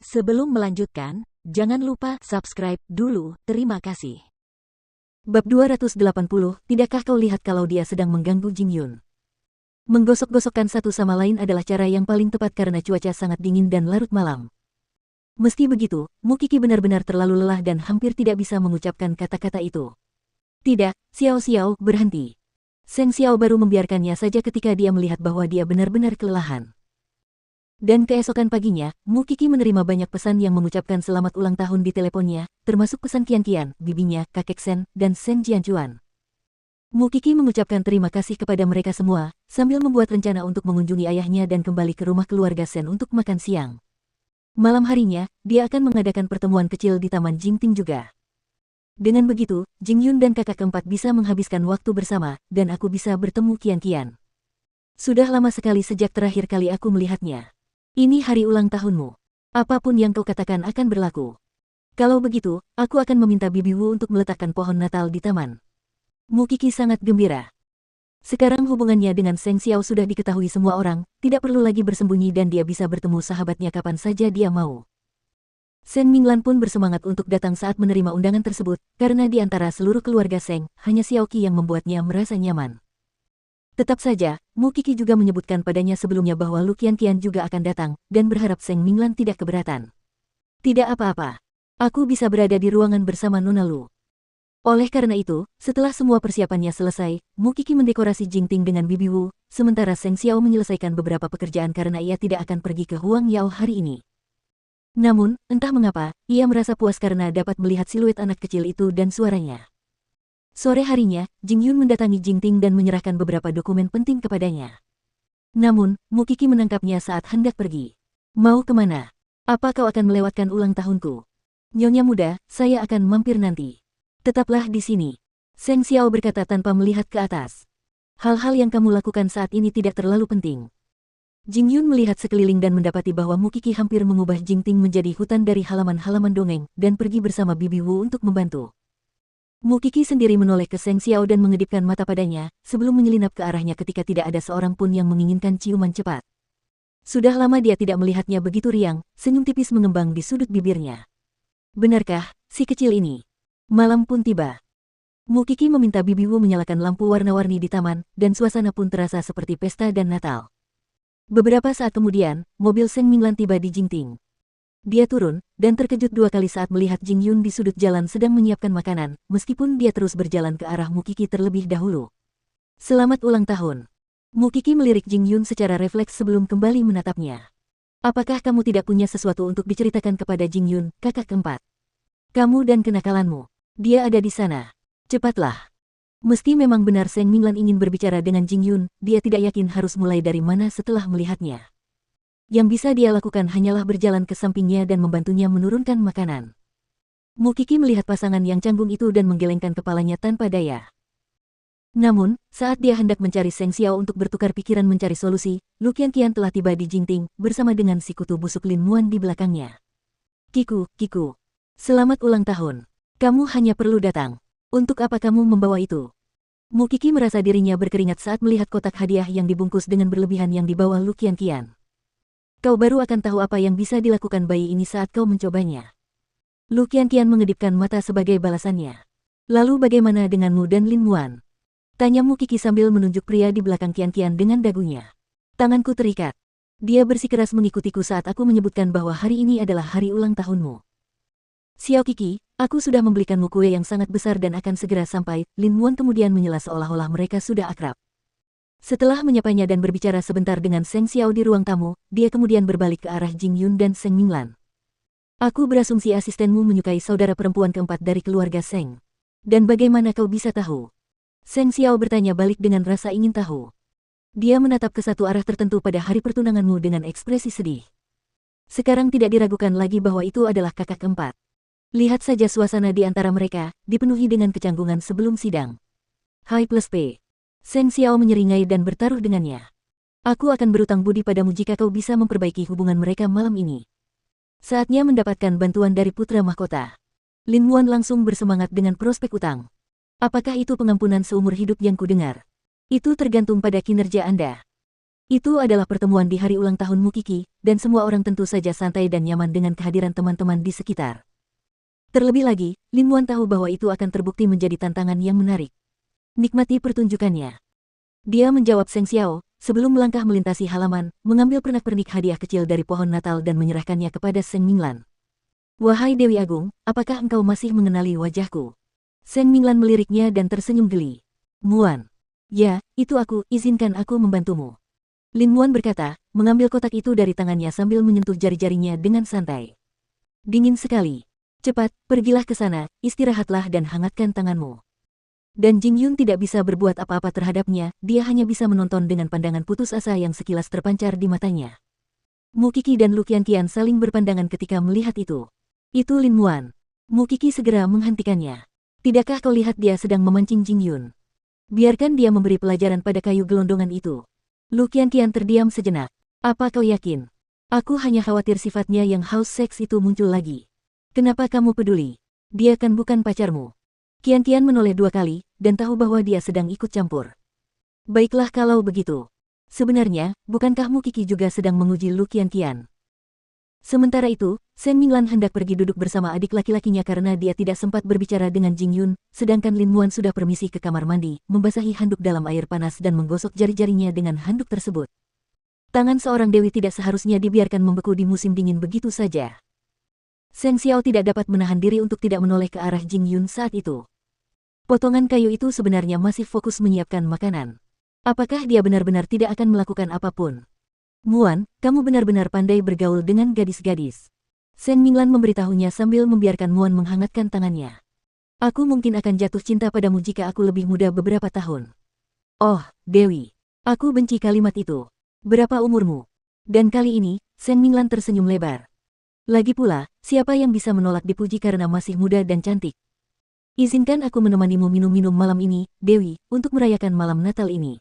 Sebelum melanjutkan, jangan lupa subscribe dulu, terima kasih. Bab 280, tidakkah kau lihat kalau dia sedang mengganggu Jing Yun? Menggosok-gosokkan satu sama lain adalah cara yang paling tepat karena cuaca sangat dingin dan larut malam. Meski begitu, Mukiki benar-benar terlalu lelah dan hampir tidak bisa mengucapkan kata-kata itu. Tidak, Xiao Xiao, berhenti. Seng Xiao baru membiarkannya saja ketika dia melihat bahwa dia benar-benar kelelahan. Dan keesokan paginya, Mukiki menerima banyak pesan yang mengucapkan selamat ulang tahun di teleponnya, termasuk pesan Qian, bibinya, kakek Sen, dan Sen Jianchuan. Mukiki mengucapkan terima kasih kepada mereka semua, sambil membuat rencana untuk mengunjungi ayahnya dan kembali ke rumah keluarga Sen untuk makan siang. Malam harinya, dia akan mengadakan pertemuan kecil di Taman Jingting juga. Dengan begitu, Jing Yun dan kakak keempat bisa menghabiskan waktu bersama, dan aku bisa bertemu Qian. Sudah lama sekali sejak terakhir kali aku melihatnya. Ini hari ulang tahunmu. Apapun yang kau katakan akan berlaku. Kalau begitu, aku akan meminta Bibi Wu untuk meletakkan pohon Natal di taman. Mukiki sangat gembira. Sekarang hubungannya dengan Seng Xiao sudah diketahui semua orang, tidak perlu lagi bersembunyi dan dia bisa bertemu sahabatnya kapan saja dia mau. Sen Minglan pun bersemangat untuk datang saat menerima undangan tersebut, karena di antara seluruh keluarga Seng, hanya Xiaoqi yang membuatnya merasa nyaman. Tetap saja, Mukiki juga menyebutkan padanya sebelumnya bahwa Lu Qian juga akan datang, dan berharap Seng Minglan tidak keberatan. Tidak apa-apa. Aku bisa berada di ruangan bersama Nona Lu. Oleh karena itu, setelah semua persiapannya selesai, Mukiki mendekorasi Jingting dengan Bibi Wu, sementara Seng Xiao menyelesaikan beberapa pekerjaan karena ia tidak akan pergi ke Huang Yao hari ini. Namun, entah mengapa, ia merasa puas karena dapat melihat siluet anak kecil itu dan suaranya. Sore harinya, Jing Yun mendatangi Jingting dan menyerahkan beberapa dokumen penting kepadanya. Namun, Mukiki menangkapnya saat hendak pergi. Mau kemana? Apa kau akan melewatkan ulang tahunku? Nyonya muda, saya akan mampir nanti. Tetaplah di sini. Seng Xiao berkata tanpa melihat ke atas. Hal-hal yang kamu lakukan saat ini tidak terlalu penting. Jing Yun melihat sekeliling dan mendapati bahwa Mukiki hampir mengubah Jingting menjadi hutan dari halaman-halaman dongeng dan pergi bersama Bibi Wu untuk membantu. Mukiki sendiri menoleh ke Seng Xiao dan mengedipkan mata padanya, sebelum menyelinap ke arahnya ketika tidak ada seorang pun yang menginginkan ciuman cepat. Sudah lama dia tidak melihatnya begitu riang, senyum tipis mengembang di sudut bibirnya. Benarkah, si kecil ini? Malam pun tiba. Mukiki meminta Bibi Wu menyalakan lampu warna-warni di taman, dan suasana pun terasa seperti pesta dan Natal. Beberapa saat kemudian, mobil Seng Minglan tiba di Jingting. Dia turun, dan terkejut dua kali saat melihat Jing Yun di sudut jalan sedang menyiapkan makanan, meskipun dia terus berjalan ke arah Mukiki terlebih dahulu. Selamat ulang tahun. Mukiki melirik Jing Yun secara refleks sebelum kembali menatapnya. Apakah kamu tidak punya sesuatu untuk diceritakan kepada Jing Yun, kakak keempat? Kamu dan kenakalanmu. Dia ada di sana. Cepatlah. Mesti memang benar Seng Minglan ingin berbicara dengan Jing Yun, dia tidak yakin harus mulai dari mana setelah melihatnya. Yang bisa dia lakukan hanyalah berjalan ke sampingnya dan membantunya menurunkan makanan. Mukiki melihat pasangan yang canggung itu dan menggelengkan kepalanya tanpa daya. Namun, saat dia hendak mencari Seng Xiao untuk bertukar pikiran mencari solusi, Lu Qian telah tiba di Jingting, bersama dengan si kutu busuk Lin Muan di belakangnya. Kiku, selamat ulang tahun. Kamu hanya perlu datang. Untuk apa kamu membawa itu? Mukiki merasa dirinya berkeringat saat melihat kotak hadiah yang dibungkus dengan berlebihan yang dibawa Lu Qian. Kau baru akan tahu apa yang bisa dilakukan bayi ini saat kau mencobanya. Lu Qian mengedipkan mata sebagai balasannya. Lalu bagaimana denganmu dan Lin Muan? Tanya Mukiki sambil menunjuk pria di belakang Qian dengan dagunya. Tanganku terikat. Dia bersikeras mengikutiku saat aku menyebutkan bahwa hari ini adalah hari ulang tahunmu. Xiao Kiki, aku sudah membelikanmu kue yang sangat besar dan akan segera sampai. Lin Muan kemudian menyela seolah-olah mereka sudah akrab. Setelah menyapanya dan berbicara sebentar dengan Seng Xiao di ruang tamu, dia kemudian berbalik ke arah Jing Yun dan Seng Minglan. Aku berasumsi asistenmu menyukai saudara perempuan keempat dari keluarga Seng. Dan bagaimana kau bisa tahu? Seng Xiao bertanya balik dengan rasa ingin tahu. Dia menatap ke satu arah tertentu pada hari pertunanganmu dengan ekspresi sedih. Sekarang tidak diragukan lagi bahwa itu adalah kakak keempat. Lihat saja suasana di antara mereka, dipenuhi dengan kecanggungan sebelum sidang. Hai plus P. Seng Xiao menyeringai dan bertaruh dengannya. Aku akan berutang budi padamu jika kau bisa memperbaiki hubungan mereka malam ini. Saatnya mendapatkan bantuan dari putra mahkota. Lin Muan langsung bersemangat dengan prospek utang. Apakah itu pengampunan seumur hidup yang kudengar? Itu tergantung pada kinerja Anda. Itu adalah pertemuan di hari ulang tahun Mukiki, dan semua orang tentu saja santai dan nyaman dengan kehadiran teman-teman di sekitar. Terlebih lagi, Lin Muan tahu bahwa itu akan terbukti menjadi tantangan yang menarik. Nikmati pertunjukannya. Dia menjawab Seng Xiao, sebelum melangkah melintasi halaman, mengambil pernak-pernik hadiah kecil dari pohon Natal dan menyerahkannya kepada Seng Minglan. Wahai Dewi Agung, apakah engkau masih mengenali wajahku? Seng Minglan meliriknya dan tersenyum geli. Muan. Ya, itu aku, izinkan aku membantumu. Lin Muan berkata, mengambil kotak itu dari tangannya sambil menyentuh jari-jarinya dengan santai. Dingin sekali. Cepat, pergilah ke sana, istirahatlah dan hangatkan tanganmu. Dan Jing Yun tidak bisa berbuat apa-apa terhadapnya, dia hanya bisa menonton dengan pandangan putus asa yang sekilas terpancar di matanya. Mukiki dan Lu Qianqian saling berpandangan ketika melihat itu. Itu Lin Muan. Mukiki segera menghentikannya. Tidakkah kau lihat dia sedang memancing Jing Yun? Biarkan dia memberi pelajaran pada kayu gelondongan itu. Lu Qianqian terdiam sejenak. Apa kau yakin? Aku hanya khawatir sifatnya yang haus seks itu muncul lagi. Kenapa kamu peduli? Dia kan bukan pacarmu. Qianqian menoleh 2 kali, dan tahu bahwa dia sedang ikut campur. Baiklah kalau begitu. Sebenarnya, bukankah Mukiki juga sedang menguji Lu Qianqian? Sementara itu, Seng Minglan hendak pergi duduk bersama adik laki-lakinya karena dia tidak sempat berbicara dengan Jing Yun, sedangkan Lin Muan sudah permisi ke kamar mandi, membasahi handuk dalam air panas dan menggosok jari-jarinya dengan handuk tersebut. Tangan seorang dewi tidak seharusnya dibiarkan membeku di musim dingin begitu saja. Seng Xiao tidak dapat menahan diri untuk tidak menoleh ke arah Jing Yun saat itu. Potongan kayu itu sebenarnya masih fokus menyiapkan makanan. Apakah dia benar-benar tidak akan melakukan apapun? Muan, kamu benar-benar pandai bergaul dengan gadis-gadis. Seng Minglan memberitahunya sambil membiarkan Muan menghangatkan tangannya. Aku mungkin akan jatuh cinta padamu jika aku lebih muda beberapa tahun. Oh, Dewi. Aku benci kalimat itu. Berapa umurmu? Dan kali ini, Seng Minglan tersenyum lebar. Lagi pula, siapa yang bisa menolak dipuji karena masih muda dan cantik? Izinkan aku menemanimu minum-minum malam ini, Dewi, untuk merayakan malam Natal ini.